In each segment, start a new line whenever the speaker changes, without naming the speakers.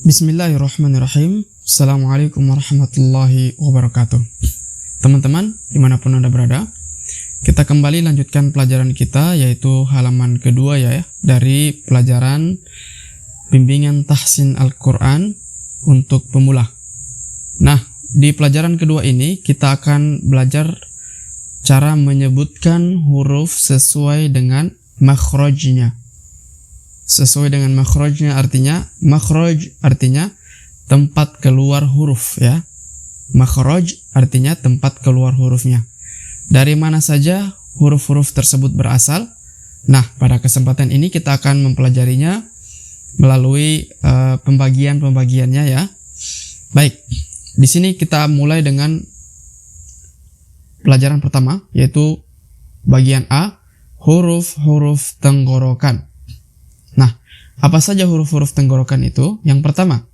Bismillahirrahmanirrahim. Assalamualaikum warahmatullahi wabarakatuh. Teman-teman, dimanapun Anda berada, kita kembali lanjutkan pelajaran kita, yaitu halaman kedua ya, dari pelajaran bimbingan tahsin Al-Quran untuk pemula. Nah, di pelajaran kedua ini kita akan belajar cara menyebutkan huruf sesuai dengan makhrajnya. Sesuai dengan makhrajnya artinya, makhraj artinya tempat keluar huruf ya. Makhraj artinya tempat keluar hurufnya. Dari mana saja huruf-huruf tersebut berasal? Nah, pada kesempatan ini kita akan mempelajarinya melalui pembagian-pembagiannya ya. Baik, di sini kita mulai dengan pelajaran pertama, yaitu bagian A, huruf-huruf tenggorokan. Nah, apa saja huruf-huruf tenggorokan itu? Yang pertama,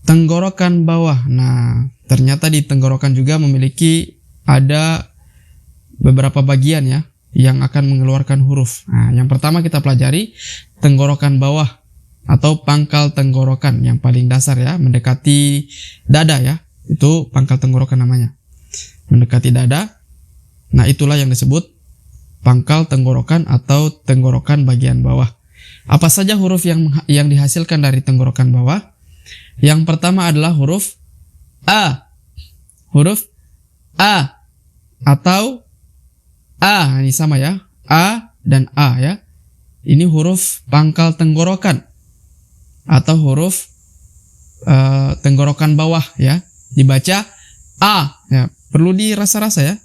tenggorokan bawah. Nah, ternyata di tenggorokan juga memiliki ada beberapa bagian ya yang akan mengeluarkan huruf. Nah, yang pertama kita pelajari tenggorokan bawah atau pangkal tenggorokan yang paling dasar ya, mendekati dada ya. Itu pangkal tenggorokan namanya. Mendekati dada. Nah, itulah yang disebut pangkal tenggorokan atau tenggorokan bagian bawah. Apa saja huruf yang dihasilkan dari tenggorokan bawah? Yang pertama adalah huruf A. Huruf A atau A, ini sama ya. A dan A ya. Ini huruf pangkal tenggorokan atau huruf tenggorokan bawah ya. Dibaca A ya. Perlu dirasa-rasa ya,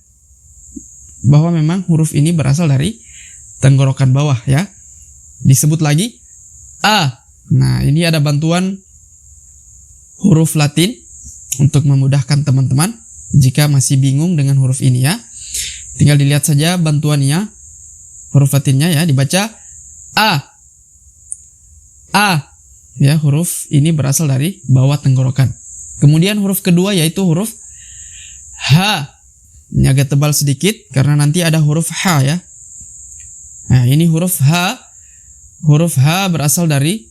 bahwa memang huruf ini berasal dari tenggorokan bawah ya. Disebut lagi A. Nah, ini ada bantuan huruf Latin untuk memudahkan teman-teman jika masih bingung dengan huruf ini ya. Tinggal dilihat saja bantuannya, huruf Latinnya ya, dibaca A. A ya, huruf ini berasal dari bawah tenggorokan. Kemudian huruf kedua yaitu huruf H. Ini agak tebal sedikit karena nanti ada huruf H ya. Nah, ini huruf H. Huruf H berasal dari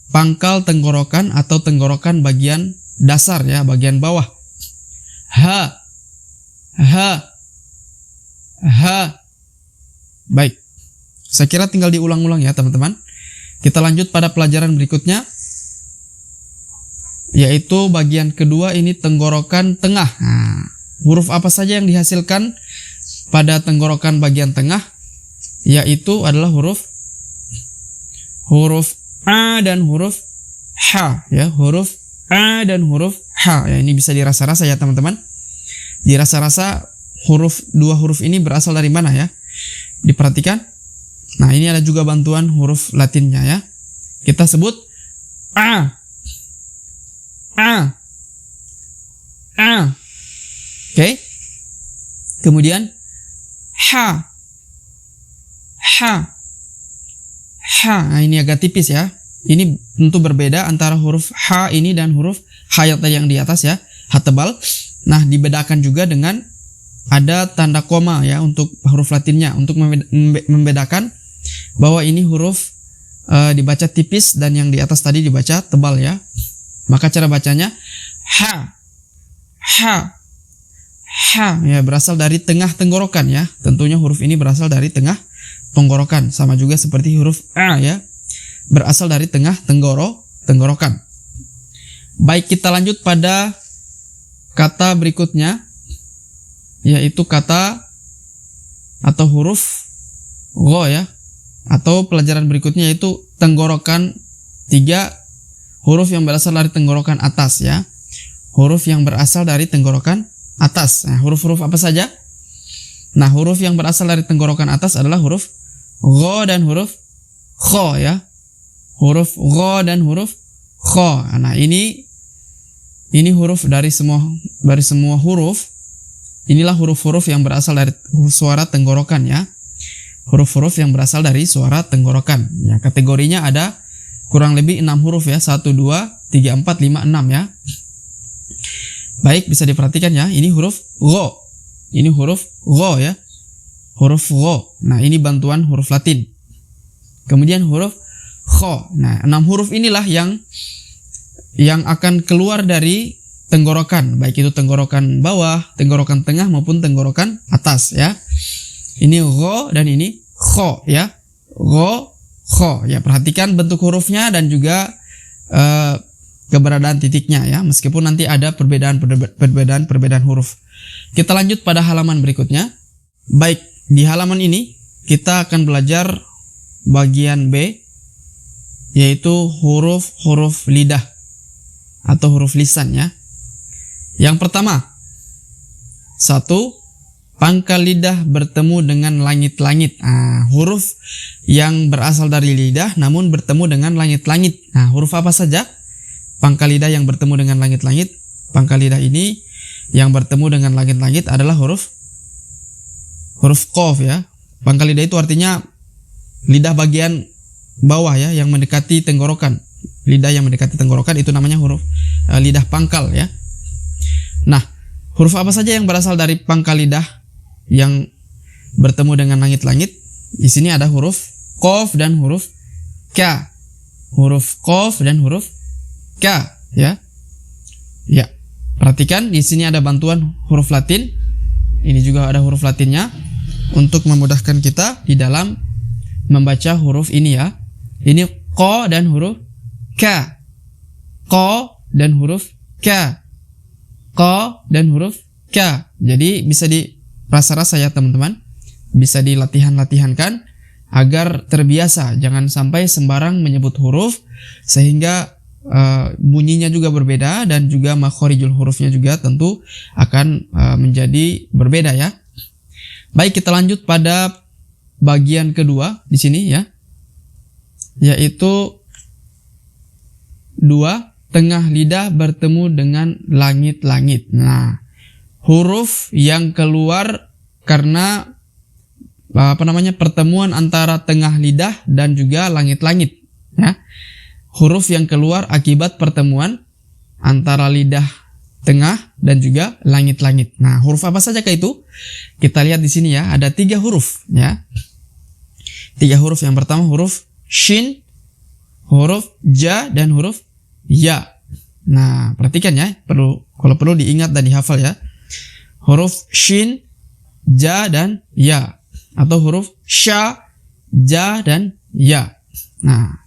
pangkal tenggorokan atau tenggorokan bagian dasar ya, bagian bawah. H. H. H. Baik. Saya kira tinggal diulang-ulang ya, teman-teman. Kita lanjut pada pelajaran berikutnya, yaitu bagian kedua, ini tenggorokan tengah. Nah, huruf apa saja yang dihasilkan pada tenggorokan bagian tengah? Yaitu adalah huruf A dan huruf H ya, huruf A dan huruf H ya. Ini bisa dirasa-rasa ya teman-teman. Dirasa-rasa dua huruf ini berasal dari mana ya? Diperhatikan. Nah, ini ada juga bantuan huruf Latinnya ya. Kita sebut A. A. A. Oke. Kemudian H. H. H. Nah, ini agak tipis ya. Ini tentu berbeda antara huruf H ini dan huruf H yang di atas ya. H tebal. Nah, dibedakan juga dengan ada tanda koma ya untuk huruf Latinnya, untuk membedakan bahwa ini huruf dibaca tipis dan yang di atas tadi dibaca tebal ya. Maka cara bacanya H. H. H ya, berasal dari tengah tenggorokan ya. Tentunya huruf ini berasal dari tengah tenggorokan, sama juga seperti huruf A ya, berasal dari tengah tenggorokan. Baik, kita lanjut pada kata berikutnya, yaitu kata atau huruf Gho ya, atau pelajaran berikutnya yaitu tenggorokan 3, huruf yang berasal dari tenggorokan atas ya. Huruf yang berasal dari tenggorokan atas. Nah, huruf-huruf apa saja? Nah, huruf yang berasal dari tenggorokan atas adalah huruf Gho dan huruf Kho ya. Huruf Gho dan huruf Kho. Nah, ini huruf dari semua huruf. Inilah huruf-huruf yang berasal dari suara tenggorokan ya. Huruf-huruf yang berasal dari suara tenggorokan. Ya, kategorinya ada kurang lebih 6 huruf ya. 1, 2, 3, 4, 5, 6 ya. Baik, bisa diperhatikan ya. Ini huruf Gho. Ini huruf Gho ya. Huruf Gho. Nah, ini bantuan huruf Latin. Kemudian huruf Kh. kho. Nah, 6 huruf inilah yang akan keluar dari tenggorokan, baik itu tenggorokan bawah, tenggorokan tengah maupun tenggorokan atas ya. Ini gho dan ini kho ya. Gho, kho ya. Perhatikan bentuk hurufnya dan juga keberadaan titiknya ya, meskipun nanti ada perbedaan huruf. Kita lanjut pada halaman berikutnya. Baik, di halaman ini kita akan belajar bagian B, yaitu huruf-huruf lidah atau huruf lisan ya. Yang pertama, 1, pangkal lidah bertemu dengan langit-langit. Huruf yang berasal dari lidah namun bertemu dengan langit-langit. Huruf apa saja pangkal lidah yang bertemu dengan langit-langit? Pangkal lidah ini yang bertemu dengan langit-langit adalah huruf qaf ya. Pangkal lidah itu artinya lidah bagian bawah ya, yang mendekati tenggorokan. Lidah yang mendekati tenggorokan itu namanya huruf lidah pangkal ya. Nah, huruf apa saja yang berasal dari pangkal lidah yang bertemu dengan langit-langit? Di sini ada huruf qaf dan huruf ka. Huruf qaf dan huruf ka ya. Ya. Perhatikan di sini ada bantuan huruf Latin. Ini juga ada huruf Latinnya untuk memudahkan kita di dalam membaca huruf ini ya. Ini ko dan huruf ka. Ko dan huruf ka. Ko dan huruf ka. Jadi bisa dirasa-rasa ya teman-teman. Bisa dilatihan-latihankan agar terbiasa. Jangan sampai sembarang menyebut huruf sehingga bunyinya juga berbeda dan juga makhorijul hurufnya juga tentu akan menjadi berbeda ya. Baik, kita lanjut pada bagian kedua di sini ya. Yaitu 2, tengah lidah bertemu dengan langit-langit. Nah, huruf yang keluar karena pertemuan antara tengah lidah dan juga langit-langit ya. Huruf yang keluar akibat pertemuan antara lidah tengah dan juga langit-langit. Nah, huruf apa saja itu? Kita lihat di sini ya, ada 3 huruf ya. 3 huruf. Yang pertama huruf shin, huruf ja dan huruf ya. Nah, perhatikan ya, kalau perlu diingat dan dihafal ya. Huruf shin, ja dan ya, atau huruf sha, ja dan ya. Nah,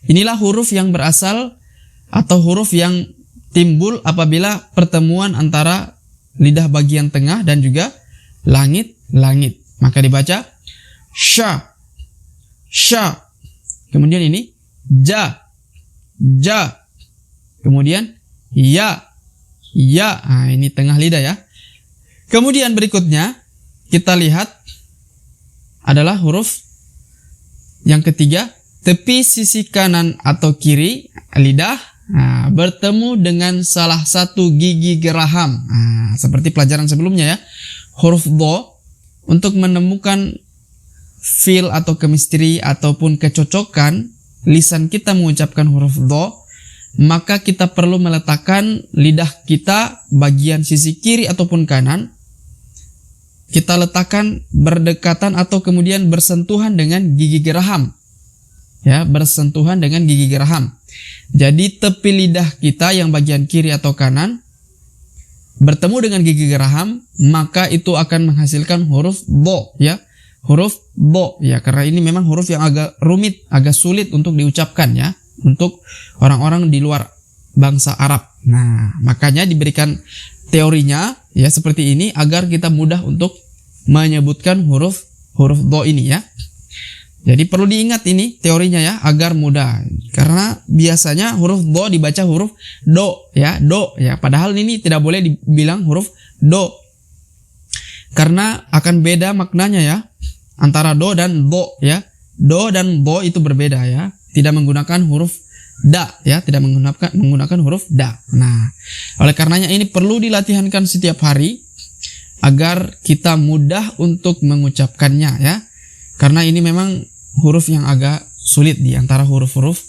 inilah huruf yang berasal atau huruf yang timbul apabila pertemuan antara lidah bagian tengah dan juga langit-langit. Maka dibaca sha, sha. Kemudian ini ja, ja. Kemudian ya, ya. Nah, ini tengah lidah ya. Kemudian berikutnya kita lihat adalah huruf yang ketiga, tepi sisi kanan atau kiri lidah bertemu dengan salah satu gigi geraham. Seperti pelajaran sebelumnya ya. Huruf do, untuk menemukan feel atau chemistry ataupun kecocokan lisan kita mengucapkan huruf do, maka kita perlu meletakkan lidah kita bagian sisi kiri ataupun kanan. Kita letakkan berdekatan atau kemudian bersentuhan dengan gigi geraham. Ya, bersentuhan dengan gigi geraham. Jadi tepi lidah kita yang bagian kiri atau kanan bertemu dengan gigi geraham, maka itu akan menghasilkan huruf bo ya. Huruf bo ya, karena ini memang huruf yang agak rumit, agak sulit untuk diucapkan ya, untuk orang-orang di luar bangsa Arab. Nah, makanya diberikan teorinya ya seperti ini agar kita mudah untuk menyebutkan huruf do ini ya. Jadi perlu diingat ini teorinya ya agar mudah. Karena biasanya huruf do dibaca huruf do ya, padahal ini tidak boleh dibilang huruf do. Karena akan beda maknanya ya antara do dan bo ya. Do dan bo itu berbeda ya. Tidak menggunakan huruf da ya, tidak menggunakan huruf da. Nah, oleh karenanya ini perlu dilatihankan setiap hari agar kita mudah untuk mengucapkannya ya. Karena ini memang huruf yang agak sulit di antara huruf-huruf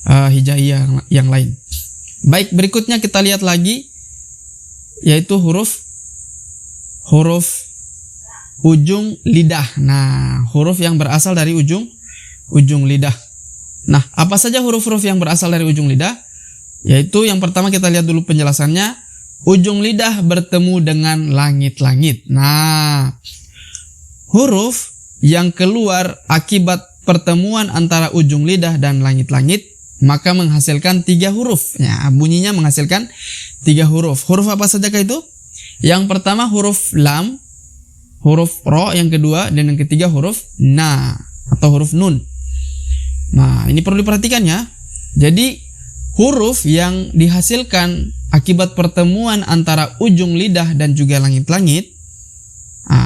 hijaiyah yang lain. Baik, berikutnya kita lihat lagi yaitu huruf ujung lidah. Nah, huruf yang berasal dari ujung lidah. Nah, apa saja huruf-huruf yang berasal dari ujung lidah? Yaitu yang pertama kita lihat dulu penjelasannya. Ujung lidah bertemu dengan langit-langit. Nah, huruf yang keluar akibat pertemuan antara ujung lidah dan langit-langit maka menghasilkan 3 huruf. Ya, bunyinya menghasilkan 3 huruf. Huruf apa sajakah itu? Yang pertama huruf lam, huruf ro, yang kedua dan yang ketiga huruf na atau huruf nun. Nah, ini perlu diperhatikan ya. Jadi huruf yang dihasilkan akibat pertemuan antara ujung lidah dan juga langit-langit,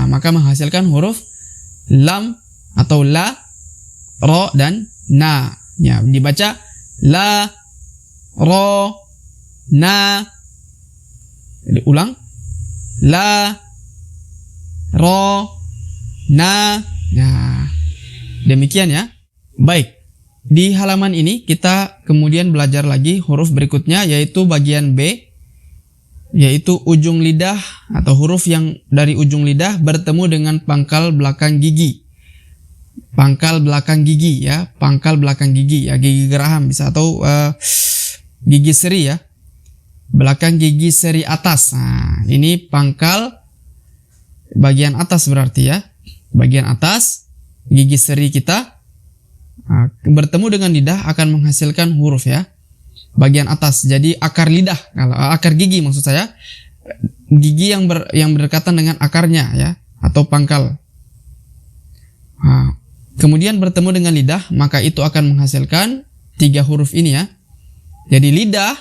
maka menghasilkan huruf lam atau la, ro, dan na. Ya, dibaca la, ro, na. Jadi ulang. La, ro, na. Ya, demikian ya. Baik. Di halaman ini kita kemudian belajar lagi huruf berikutnya, yaitu bagian B, yaitu ujung lidah atau huruf yang dari ujung lidah bertemu dengan pangkal belakang gigi. Pangkal belakang gigi ya, pangkal belakang gigi ya, gigi geraham bisa, atau gigi seri ya. Belakang gigi seri atas. Nah, ini pangkal bagian atas berarti ya. Bagian atas gigi seri kita bertemu dengan lidah akan menghasilkan huruf ya. Bagian atas, jadi akar lidah, kalau akar gigi maksud saya, gigi yang berdekatan dengan akarnya ya, atau pangkal. Kemudian bertemu dengan lidah, maka itu akan menghasilkan 3 huruf ini ya. Jadi lidah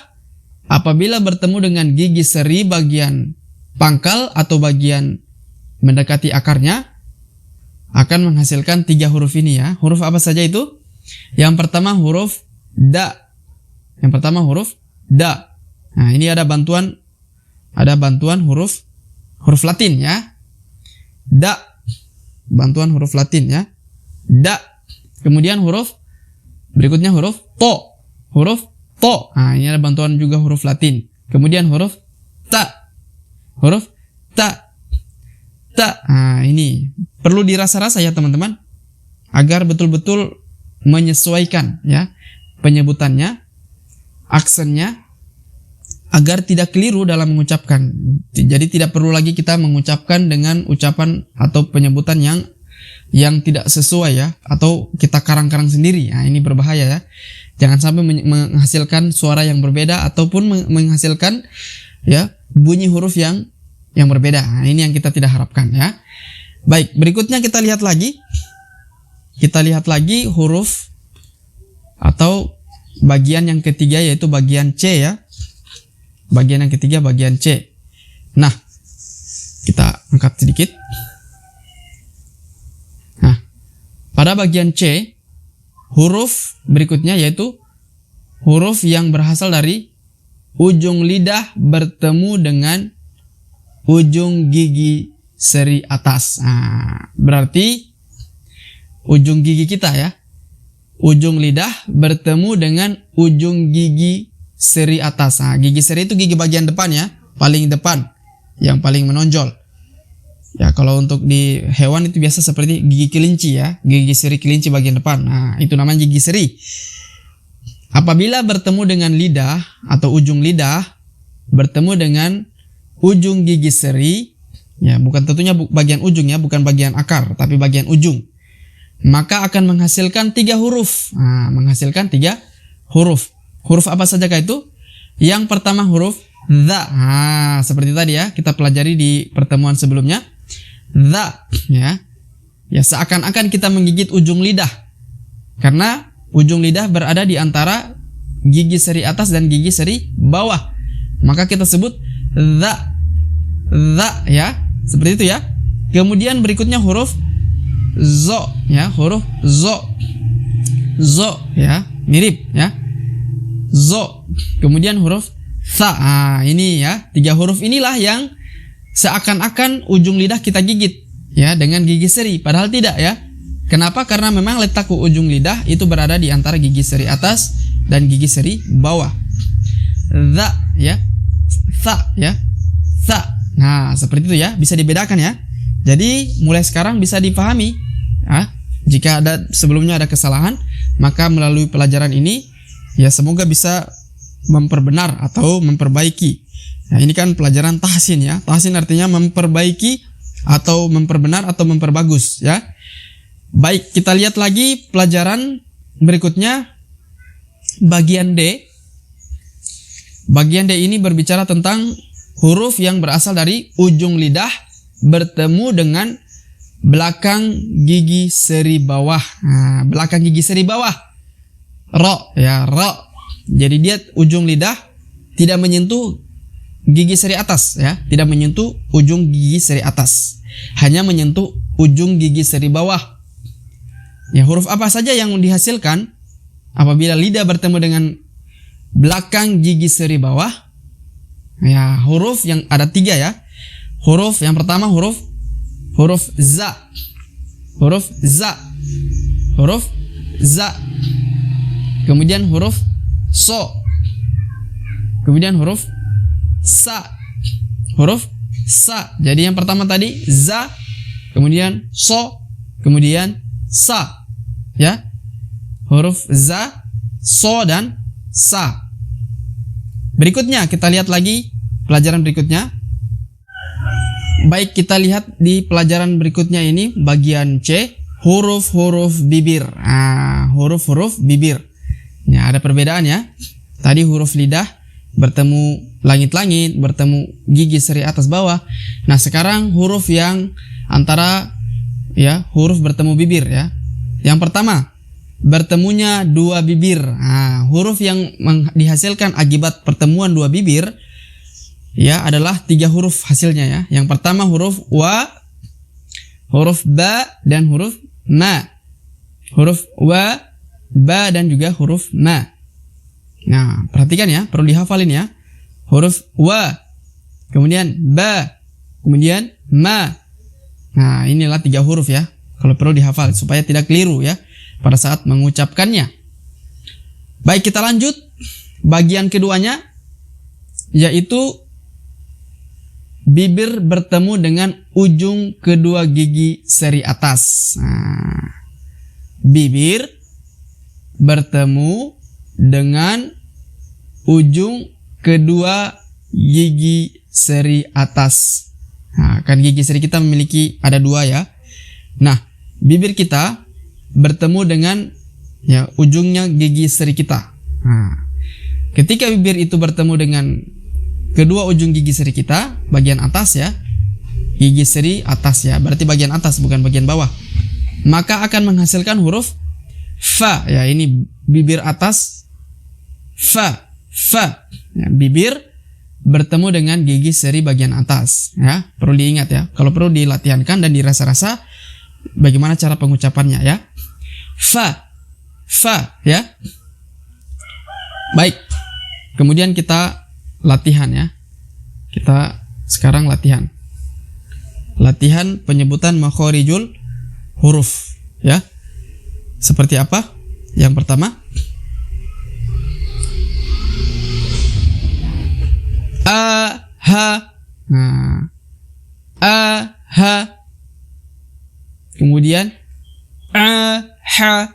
apabila bertemu dengan gigi seri bagian pangkal atau bagian mendekati akarnya akan menghasilkan 3 huruf ini ya. Huruf apa saja itu? Yang pertama huruf da. Yang pertama huruf da. Nah, ini ada bantuan huruf Latin ya. Da. Bantuan huruf Latin ya. Da. Kemudian huruf berikutnya huruf to. Huruf to. Nah, ini ada bantuan juga huruf Latin. Kemudian huruf ta. Huruf ta. Ta. Nah, ini perlu dirasa-rasa ya teman-teman, agar betul-betul menyesuaikan ya penyebutannya, aksennya, agar tidak keliru dalam mengucapkan. Jadi tidak perlu lagi kita mengucapkan dengan ucapan atau penyebutan yang tidak sesuai ya, atau kita karang-karang sendiri. Nah, ini berbahaya ya. Jangan sampai menghasilkan suara yang berbeda ataupun menghasilkan ya bunyi huruf yang berbeda. Nah, ini yang kita tidak harapkan ya. Baik, berikutnya kita lihat lagi. Kita lihat lagi huruf atau bagian yang ketiga, yaitu bagian C ya. Bagian yang ketiga, bagian C. Nah, kita angkat sedikit. Nah, pada bagian C, huruf berikutnya yaitu huruf yang berasal dari ujung lidah bertemu dengan ujung gigi seri atas. Nah, berarti ujung gigi kita ya, ujung lidah bertemu dengan ujung gigi seri atas. Nah, gigi seri itu gigi bagian depan ya, paling depan, yang paling menonjol. Ya, kalau untuk di hewan itu biasa seperti gigi kelinci ya, gigi seri kelinci bagian depan. Nah, itu namanya gigi seri. Apabila bertemu dengan lidah atau ujung lidah bertemu dengan ujung gigi seri, ya bukan tentunya bagian ujung ya, bukan bagian akar, tapi bagian ujung, maka akan menghasilkan 3 huruf. Nah, menghasilkan 3 huruf. Huruf apa sajakah itu? Yang pertama huruf dha. Nah, seperti tadi ya, kita pelajari di pertemuan sebelumnya. Dha ya. Ya, seakan-akan kita menggigit ujung lidah. Karena ujung lidah berada di antara gigi seri atas dan gigi seri bawah. Maka kita sebut dha. Dha ya. Seperti itu ya. Kemudian berikutnya huruf zo ya, huruf zo. Zo ya, mirip ya. Zo. Kemudian huruf tha. Nah, ini ya, 3 huruf inilah yang seakan-akan ujung lidah kita gigit ya dengan gigi seri, padahal tidak ya. Kenapa? Karena memang letak ujung lidah itu berada di antara gigi seri atas dan gigi seri bawah. Tha ya. Tha ya. Tha. Nah, seperti itu ya, bisa dibedakan ya. Jadi mulai sekarang bisa dipahami. Jika ada sebelumnya ada kesalahan, Maka melalui pelajaran ini ya semoga bisa memperbenar atau memperbaiki. Nah, ini kan pelajaran tahsin ya. Tahsin artinya memperbaiki atau memperbenar atau memperbagus ya. Baik, kita lihat lagi pelajaran berikutnya bagian D. Bagian D ini berbicara tentang huruf yang berasal dari ujung lidah bertemu dengan belakang gigi seri bawah. Nah, belakang gigi seri bawah. Ro ya, ro. Jadi dia ujung lidah tidak menyentuh gigi seri atas ya, tidak menyentuh ujung gigi seri atas. Hanya menyentuh ujung gigi seri bawah. Ya, huruf apa saja yang dihasilkan apabila lidah bertemu dengan belakang gigi seri bawah? Ya, huruf yang ada 3 ya. Huruf yang pertama huruf za. Huruf za. Huruf za. Kemudian huruf so. Kemudian huruf sa. Huruf sa. Jadi yang pertama tadi za, kemudian so, kemudian sa. Ya. Huruf za, so dan sa. Berikutnya kita lihat lagi pelajaran berikutnya. Baik, kita lihat di pelajaran berikutnya ini bagian C, huruf-huruf bibir. Huruf-huruf bibir. Ya, ada perbedaan ya. Tadi huruf lidah bertemu langit-langit, bertemu gigi seri atas bawah. Nah, sekarang huruf yang antara ya, huruf bertemu bibir ya. Yang pertama, bertemunya 2 bibir. Huruf yang dihasilkan akibat pertemuan 2 bibir ya adalah 3 huruf hasilnya ya. Yang pertama huruf wa, huruf ba dan huruf ma. Huruf wa, ba dan juga huruf ma. Nah, perhatikan ya, perlu dihafalin ya. Huruf wa, kemudian ba, kemudian ma. Nah, inilah 3 huruf ya. Kalau perlu dihafal supaya tidak keliru ya pada saat mengucapkannya. Baik, kita lanjut bagian keduanya, yaitu bibir bertemu dengan ujung kedua gigi seri atas. Bibir bertemu dengan ujung kedua gigi seri atas. Kan gigi seri kita memiliki ada 2 ya. Nah, bibir kita bertemu dengan ya ujungnya gigi seri kita. Ketika bibir itu bertemu dengan kedua ujung gigi seri kita, bagian atas ya, gigi seri atas ya, berarti bagian atas bukan bagian bawah, maka akan menghasilkan huruf fa ya. Ini bibir atas, fa, fa ya, bibir bertemu dengan gigi seri bagian atas ya. Perlu diingat ya, kalau perlu dilatihankan dan dirasa-rasa bagaimana cara pengucapannya ya. Fa, fa ya. Baik, kemudian kita latihan ya. Kita sekarang latihan penyebutan makhorijul huruf ya. Seperti apa? Yang pertama, a, ha. Nah, a, ha. Kemudian a, ha.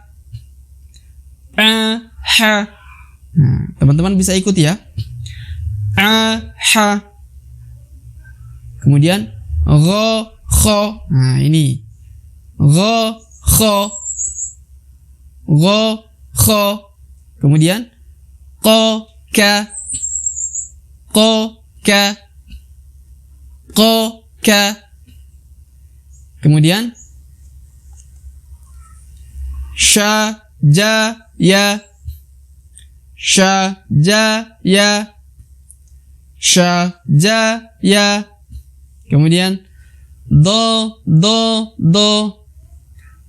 A, ha. Nah, teman-teman bisa ikuti ya. A, ha. Kemudian gho, kho. Nah, ini gho, kho. Gho, kho. Kemudian ko, ka. Ko, ka. Ko, ka. Kemudian sha, ja, ya. Sha, ja, ya. Sha, ja, ya. Kemudian do, do, do.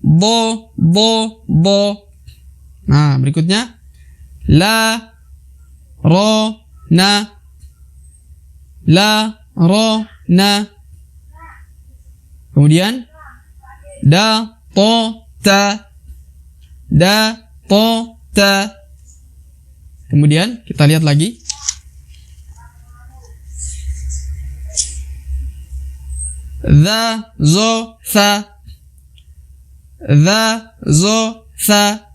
Bo, bo, bo. Nah, berikutnya la, ro, na. La, ro, na. Kemudian da, to, ta. Da, to, ta. Kemudian kita lihat lagi. Dha, zo, tha. Dha, zo, tha.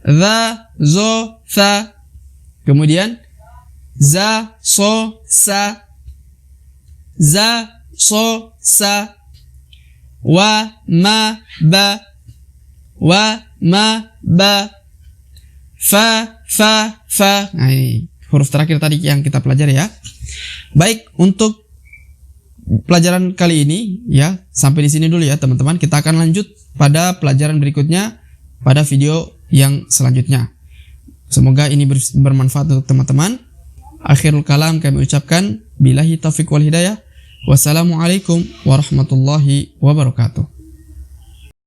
Dha, zo, tha. Kemudian za, so, sa. Za, so, sa. Wa, ma, ba. Wa, ma, ba. Fa, fa. Nah, ini huruf terakhir tadi yang kita pelajari ya. Baik, untuk pelajaran kali ini ya, sampai di sini dulu ya teman-teman. Kita akan lanjut pada pelajaran berikutnya pada video yang selanjutnya. Semoga ini bermanfaat untuk teman-teman. Akhirul kalam kami ucapkan billahi taufiq wal hidayah. Wassalamualaikum warahmatullahi wabarakatuh.